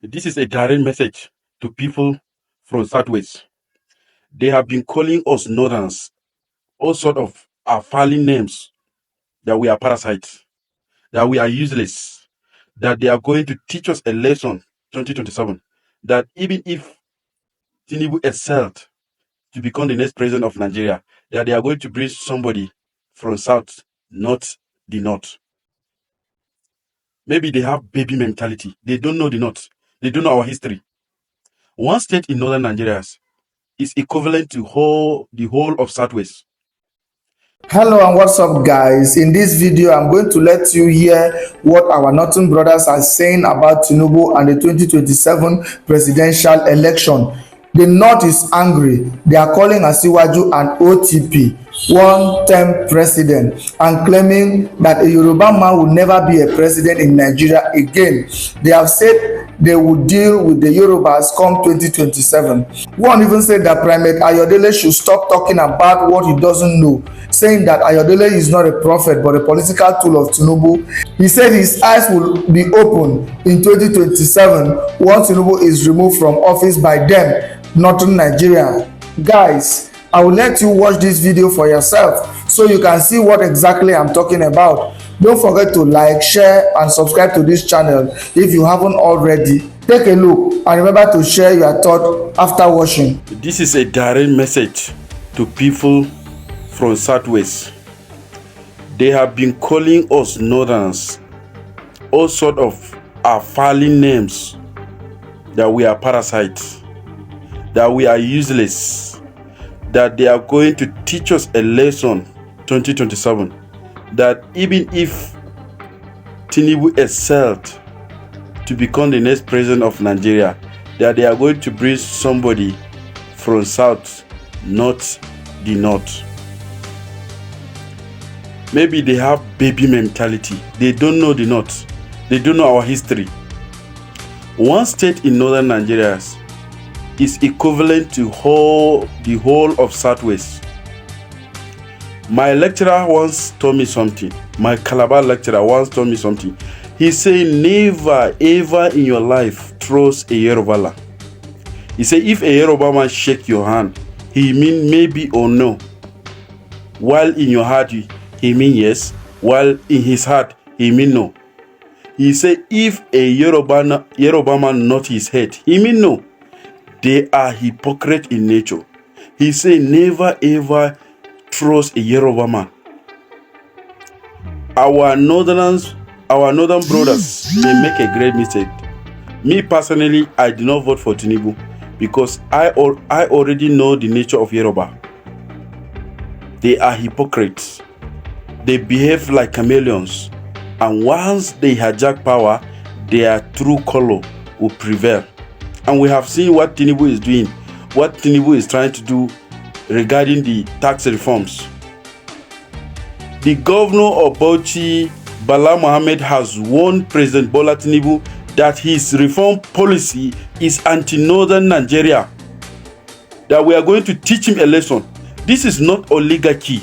This is a direct message to people from Southwest. They have been calling us Northerns all sort of affirming names that we are parasites, that we are useless, that they are going to teach us a lesson 2027, that even if Tinubu excelled to become the next president of Nigeria, that they are going to bring somebody from South, not the North. Maybe they have baby mentality. They don't know the North. They don't know our history. One state in northern Nigeria is equivalent to the whole of Southwest. Hello and what's up guys. In this video I'm going to let you hear what our northern brothers are saying about Tinubu and the 2027 presidential election. The north is angry. They are calling Asiwaju an OTP, one-term president, and claiming that a Yoruba man will never be a president in Nigeria again. They have said they will deal with the Yorubas come 2027. One even said that Primate Ayodele should stop talking about what he doesn't know, saying that Ayodele is not a prophet but a political tool of Tinubu. He said his eyes will be open in 2027 once Tinubu is removed from office by them, northern Nigeria. Guys, I will let you watch this video for yourself so you can see what exactly I'm talking about. Don't forget to like, share and subscribe to this channel if you haven't already. Take a look and remember to share your thought after watching. This is a direct message to people from Southwest. They have been calling us Northerns all sort of affirming names, that we are parasites, that we are useless, that they are going to teach us a lesson 2027, that even if Tinubu excelled to become the next president of Nigeria, that they are going to bring somebody from South, not the North. Maybe they have baby mentality. They don't know the North. They don't know our history. One state in northern Nigeria is equivalent to the whole of Southwest. My lecturer once told me something. My Calabar lecturer once told me something. He said, never ever in your life trust a Yoruba land. He said, if a Yoruba man shake your hand, he mean maybe or no. While in your heart, he mean yes. While in his heart, he mean no. He said, if a Yoruba man nod his head, he mean no. They are hypocrite in nature. He said, never ever trust a Yoruba man. Our northern brothers, they make a great mistake. Me personally, I did not vote for Tinubu because I already know the nature of Yoruba. They are hypocrites. They behave like chameleons. And once they hijack power, their true color will prevail. And we have seen what Tinubu is doing, what Tinubu is trying to do regarding the tax reforms. The governor of Bauchi, Bala Mohammed, has warned President Bola Tinubu that his reform policy is anti-northern Nigeria, that we are going to teach him a lesson. This is not oligarchy.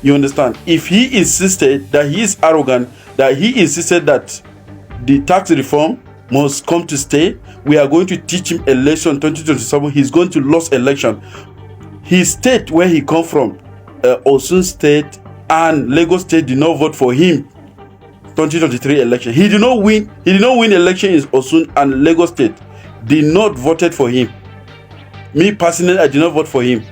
You understand? If he insisted that he is arrogant, that he insisted that the tax reform must come to stay, we are going to teach him a lesson 2027. He's going to lose election. His state where he come from, Osun State and Lagos State, did not vote for him 2023 election. He did not win election in Osun, and Lagos State did not voted for him. Me personally, I did not vote for him.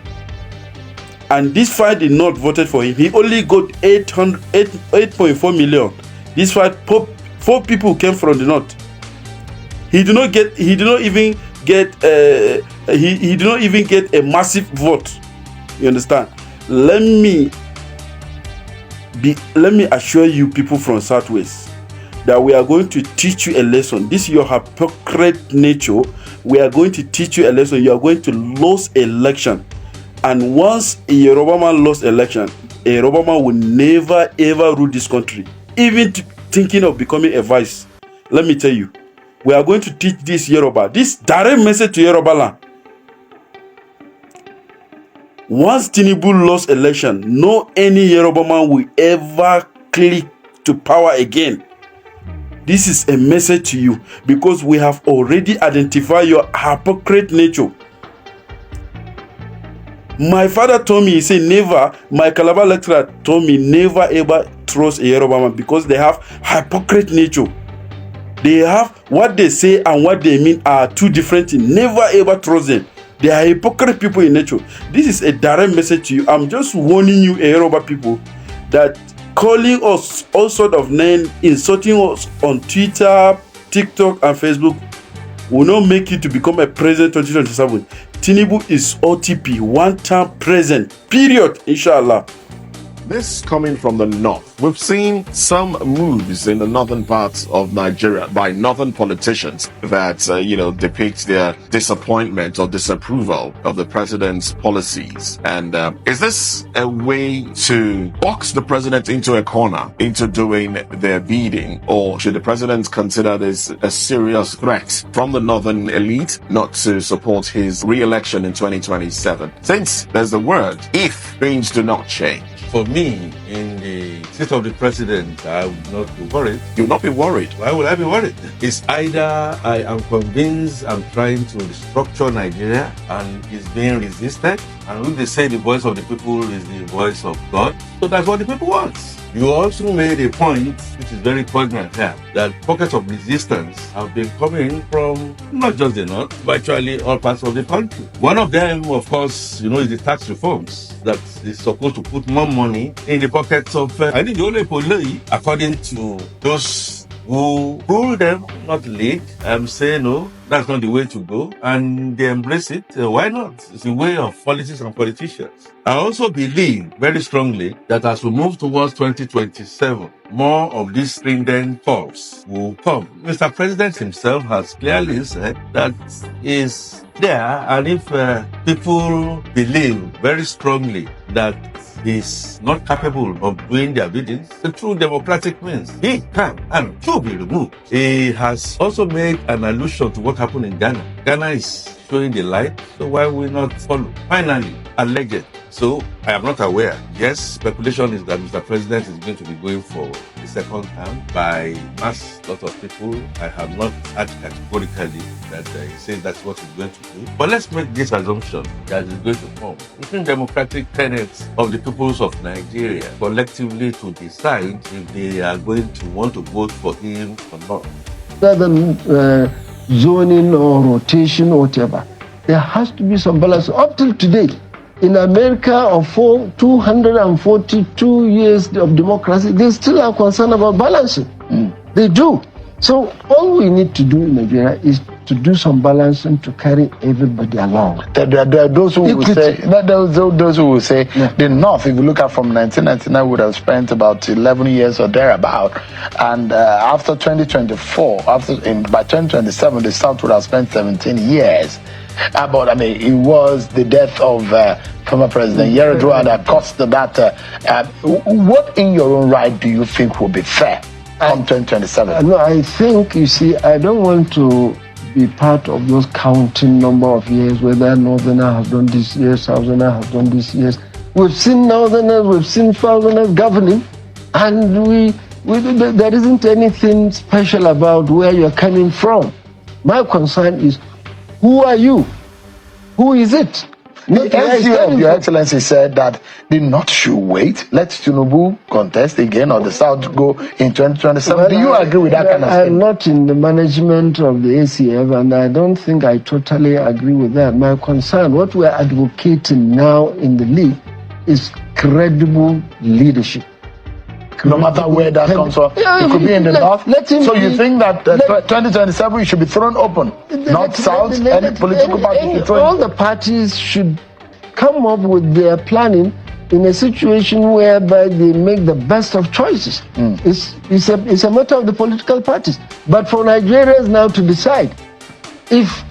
And this fight did not voted for him. He only got 8.4 million. This fight, four people came from the north. He did not even get a massive vote. You understand? Let me assure you people from Southwest that we are going to teach you a lesson. This is your hypocrite nature. We are going to teach you a lesson. You are going to lose election. And once a Yoruba man lost election, a Yoruba man will never ever rule this country. Even thinking of becoming a vice. Let me tell you, we are going to teach this Yoruba, this direct message to Yoruba land. Once Tinubu lost election, no any Yoruba man will ever click to power again. This is a message to you because we have already identified your hypocrite nature. My father told me, he said, never, my Calabar lecturer told me, never ever trust a Yoruba man because they have hypocrite nature. They have what they say and what they mean are two different things. Never ever trust them. They are hypocrite people in nature. This is a direct message to you. I'm just warning you, Yoruba people, that calling us all sort of names, insulting us on Twitter, TikTok, and Facebook will not make you to become a president 2027. Tinubu is OTP, one-time president, period, inshallah. This coming from the north. We've seen some moves in the northern parts of Nigeria by northern politicians that, depict their disappointment or disapproval of the president's policies. And is this a way to box the president into a corner, into doing their bidding? Or should the president consider this a serious threat from the northern elite not to support his re-election in 2027? Since there's the word, if things do not change. For me, in the seat of the president, I would not be worried. You will not be worried. Why would I be worried? It's either I am convinced I'm trying to restructure Nigeria and it's being resisted, and if they say the voice of the people is the voice of God, so that's what the people want. You also made a point, which is very poignant here, that pockets of resistance have been coming from not just the north, but actually all parts of the country. One of them, of course, is the tax reforms that is supposed to put more money in the pockets of, I think the only police, according to those who rule them, not lead, say no, that's not the way to go, and they embrace it. Why not? It's a way of politics and politicians. I also believe very strongly that as we move towards 2027, more of these stringent calls will come. Mr. President himself has clearly said that is there, and if people believe very strongly that he's not capable of doing their biddings through democratic means, he can and should be removed. He has also made an allusion to what happened in Ghana. Ghana is showing the light, so why will we not follow? Finally, alleged. So, I am not aware. Yes, speculation is that Mr. President is going to be going for the second term by mass lot of people. I have not heard categorically that he says that's what he's going to do. But let's make this assumption that it's going to form between democratic tenets of the peoples of Nigeria collectively to decide if they are going to want to vote for him or not. Rather than zoning or rotation or whatever, there has to be some balance. Up till today, in America, of 242 years of democracy, they still are concerned about balancing. They do. So all we need to do in Nigeria is to do some balancing to carry everybody along. There are those who will say, the North, if you look at from 1999, would have spent about 11 years or thereabout, and after 2024, by 2027, the South would have spent 17 years. But it was the death of former President Yar'Adua that caused that. What, in your own right, do you think will be fair from 2027? No, I think, you see, I don't want to be part of those counting number of years, whether Northerners have done this year, Southerners have done this years. We've seen Northerners, we've seen Southerners governing, and there isn't anything special about where you're coming from. My concern is, who are you? Who is it? The SG of Your Excellency said that the North should wait, let Tinubu contest again, or the South go in 2027. Well, do you agree with that kind of thing? I'm not in the management of the ACF, and I don't think I totally agree with that. My concern, what we're advocating now in the league, is credible leadership. No matter where that comes from, it could be in the North. So you think that 2027 should be thrown open? North, South, any political party? All the parties should come up with their planning in a situation whereby they make the best of choices. It's a matter of the political parties. But for Nigerians now to decide, if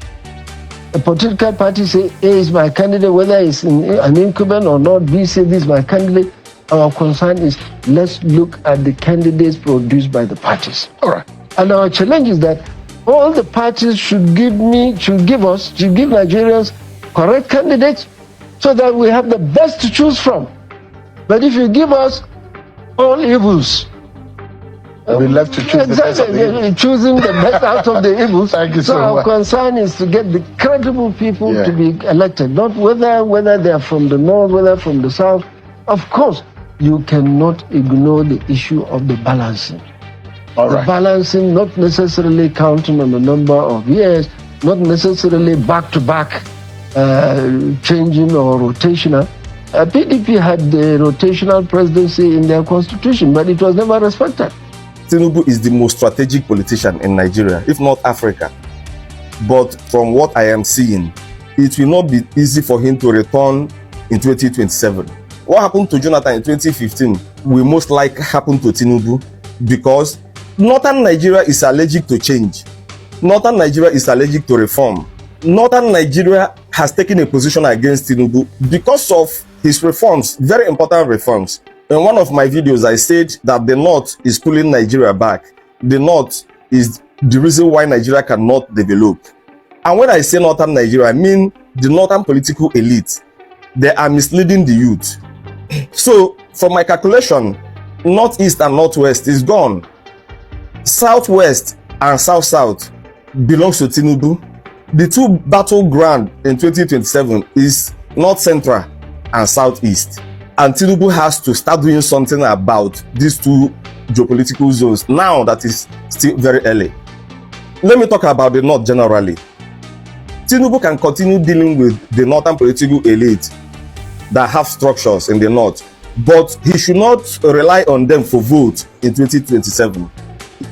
a political party say A is my candidate, whether it's an incumbent or not, B say this is my candidate, our concern is, let's look at the candidates produced by the parties. All right. And our challenge is that all the parties should give Nigerians correct candidates so that we have the best to choose from. But if you give us all evils, We left to choose the best of the evils. Choosing the best out of the evils. Thank you so so our much. concern is to get the credible people to be elected, not whether they are from the north, whether from the south. Of course, you cannot ignore the issue of the balancing. The balancing, not necessarily counting on the number of years, not necessarily back-to-back changing or rotational. PDP had the rotational presidency in their constitution, but it was never respected. Tinubu is the most strategic politician in Nigeria, if not Africa. But from what I am seeing, it will not be easy for him to return in 2027. What happened to Jonathan in 2015 will most likely happen to Tinubu because Northern Nigeria is allergic to change. Northern Nigeria is allergic to reform. Northern Nigeria has taken a position against Tinubu because of his reforms, very important reforms. In one of my videos, I said that the North is pulling Nigeria back. The North is the reason why Nigeria cannot develop. And when I say Northern Nigeria, I mean the Northern political elite. They are misleading the youth. So, from my calculation, Northeast and Northwest is gone. Southwest and South-South belongs to Tinubu. The two battleground in 2027 is North Central and Southeast. And Tinubu has to start doing something about these two geopolitical zones now that is still very early. Let me talk about the North generally. Tinubu can continue dealing with the Northern political elite that have structures in the North, but he should not rely on them for vote in 2027.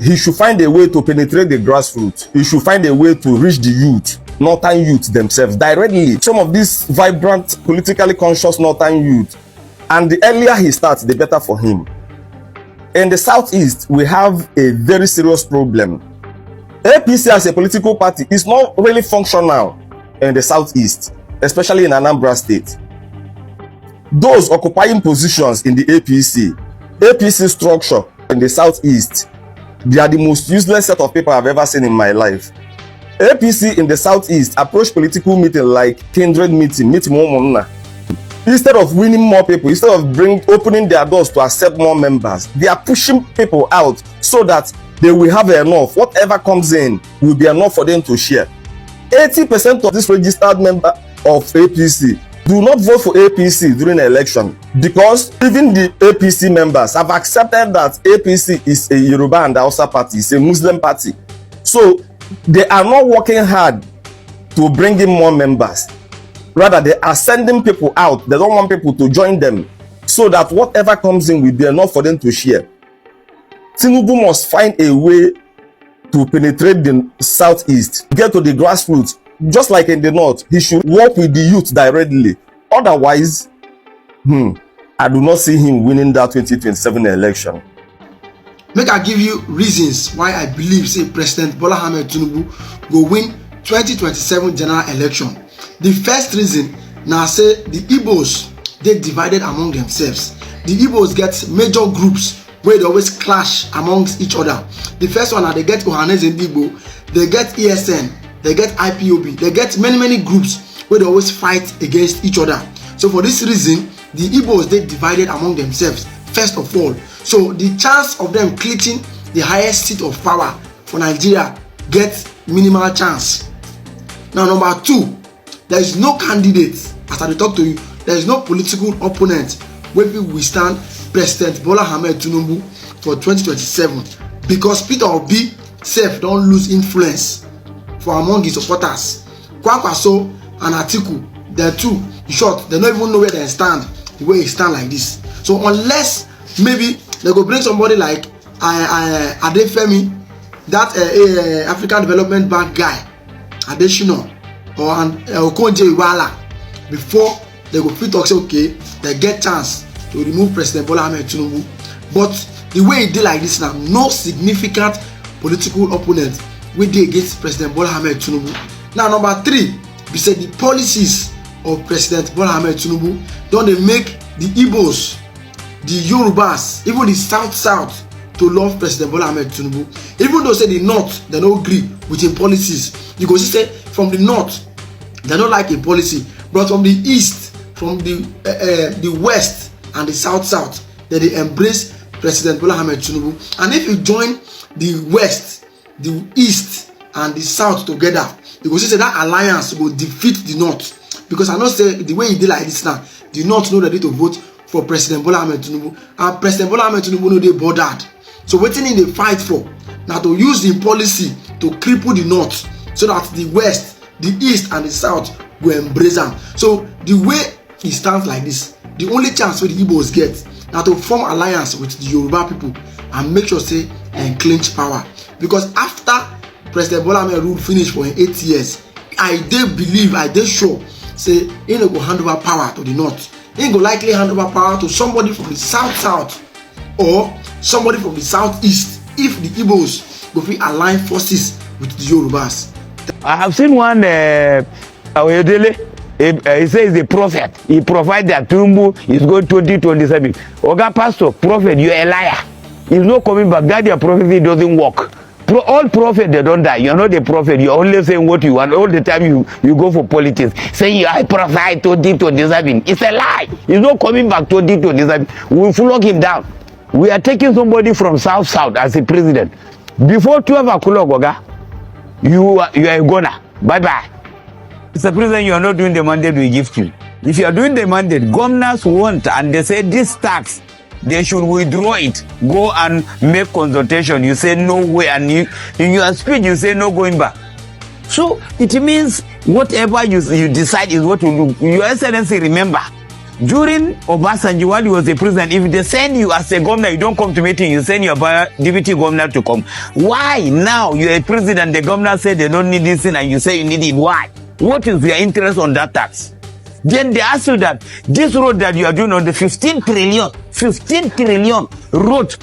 He should find a way to penetrate the grassroots. He should find a way to reach the youth, Northern youth themselves, directly. Some of these vibrant, politically conscious Northern youth, and the earlier he starts, the better for him. In the Southeast, we have a very serious problem. APC as a political party is not really functional in the Southeast, especially in Anambra State. Those occupying positions in the APC structure in the Southeast, they are the most useless set of people I've ever seen in my life. APC in the Southeast approach political meeting like kindred meeting, meet more. Instead of winning more people, instead of opening their doors to accept more members, they are pushing people out so that they will have enough. Whatever comes in will be enough for them to share. 80% of this registered member of APC do not vote for APC during the election because even the APC members have accepted that APC is a Yoruba and Hausa party, it's a Muslim party. So they are not working hard to bring in more members. Rather, they are sending people out. They don't want people to join them so that whatever comes in will be enough for them to share. Tinubu must find a way to penetrate the Southeast, get to the grassroots. Just like in the North, he should work with the youth directly. Otherwise, I do not see him winning that 2027 election. Make I give you reasons why I believe say President Bola Ahmed Tinubu go win 2027 general election. The first reason now say the Igbos they divided among themselves. The Igbos get major groups where they always clash amongst each other. The first one they get Ohanese Igbo, they get ESN, they get IPOB, they get many groups where they always fight against each other. So for this reason, the Igbos they divided among themselves first of all. So the chance of them clinching the highest seat of power for Nigeria gets minimal chance. Now number two, there is no candidate, as I talk to you, there is no political opponent where we withstand President Bola Ahmed Tinubu for 2027 because Peter Obi self don't lose influence for among his supporters. Kwankwaso and Atiku, the two, in short, they don't even know where they stand, the way they stand like this. So unless maybe they go bring somebody like Adefemi, that African Development Bank guy, Adeshino, or Okonje Iweala, before they go fit talk say okay, they get chance to remove President Bola Ahmed Tinubu. But the way it did like this now, no significant political opponent wey dey against President Bola Ahmed Tinubu. Now number three, be say the policies of President Bola Ahmed Tinubu don dey make the Igbos, the Yorubas, even the South to love President Bola Ahmed Tinubu. Even though say the North they no agree with him policies, you go see say from the North they don't like a policy, but from the East, from the West and the South, they embrace President Bola Ahmed Tinubu. And if you join the West, the East, and the South together, you go see say that alliance will defeat the North. Because I know say the way you dey like this now, the North know ready to vote for President Bola Ahmed Tinubu, and President Bola Ahmed Tinubu no dey bothered. So wetin he dey fight for na to use the policy to cripple the North, so that the West, the East, and the South go embrace am. So the way he stands like this, the only chance wey the Igbos get na to form alliance with the Yoruba people and make sure say and clinch power. Because after President Bola Ahmed rule finish for 8 years, I dey sure say he no go hand over power to the North. He go likely hand over power to somebody from the South or somebody from the Southeast if the Igbos go fit align forces with the Yorubas. I have seen one Ayodele. He says he's a prophet. He provides that Tinubu is going 2027. Oga Pastor, prophet, you're a liar. He's not coming back. That your prophecy doesn't work. All prophets, they don't die. You're not a prophet. You're only saying what you want. All the time you go for politics. Saying I prophesy 2027. It's a lie. He's not coming back 2027. We'll flog him down. We are taking somebody from South as a president. Before 12 o'clock, Oga, you are a goner. Bye-bye. Mr. President, you are not doing the mandate we give to you. If you are doing the mandate, governors want, and they say this tax, they should withdraw it. Go and make consultation. You say no way, and in your speech you say no going back. So it means whatever you decide is what you do. Your Excellency, remember, during Obasanjo, while he was the president, if they send you as a governor, you don't come to meeting, you send your deputy governor to come. Why now you're a president, the governor said they don't need this thing and you say you need it? Why? What is your interest on that tax? Then they ask you that this road that you are doing on the 15 trillion road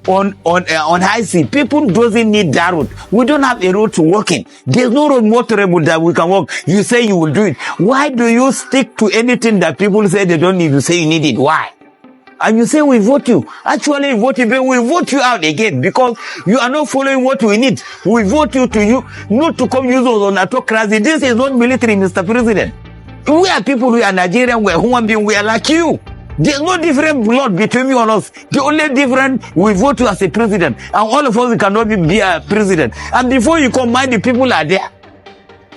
on high sea, people doesn't need that road. We don't have a road to walk in. There's no road motorable that we can walk. You say you will do it. Why do you stick to anything that people say they don't need? You say you need it. Why? And you say we vote you. Actually, we vote you out again because you are not following what we need. We vote you not to come use us on autocracy. This is not military, Mr. President. We are people, we are Nigerian, we are human beings, we are like you. There's no different blood between you and us. The only difference, we vote you as a president. And all of us cannot be a president. And before you come, mind the people are there.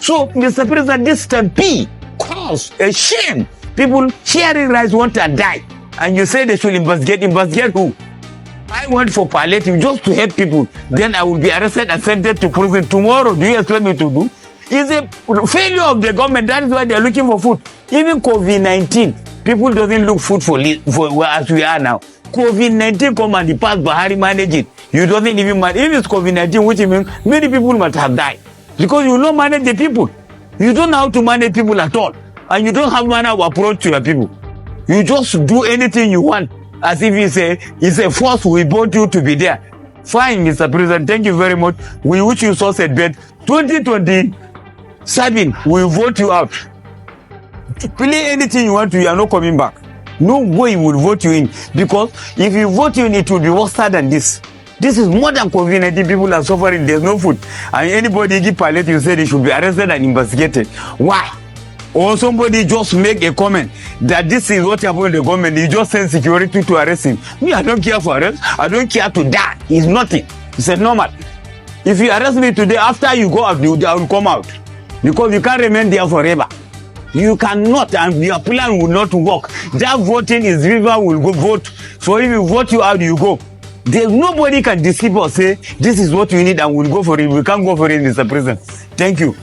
So, Mr. President, this can be cause a shame. People sharing rights want to die. And you say they should investigate who? I went for palliative just to help people. Then I will be arrested and sentenced to prison tomorrow. Do you expect me to do? It's a failure of the government. That is why they're looking for food. Even COVID-19, people doesn't look food for as we are now. COVID-19 come and the past Buhari manage it. You doesn't even manage. If it's COVID-19, which means many people must have died. Because you don't manage the people. You don't know how to manage people at all. And you don't have manner of approach to your people. You just do anything you want, as if it's a force we want you to be there. Fine, Mr. President, thank you very much. We wish you success, but 2027, we vote you out. Play anything you want to, you are not coming back. No way we will vote you in, because if you vote you in, it will be worse than this. This is more than COVID-19. People are suffering, there's no food. And anybody give palliative, you say they should be arrested and investigated. Why? Or somebody just make a comment that this is what happened to the government. You just send security to arrest him. Me, I don't care for arrest. I don't care to die. It's nothing. It's a normal. If you arrest me today, after you go out, I will come out. Because you can't remain there forever. You cannot, and your plan will not work. That voting is river will go vote. So if you vote you out, you go. There's nobody can deceive us, say, this is what we need and we'll go for it. We can't go for it, Mr. President. Thank you.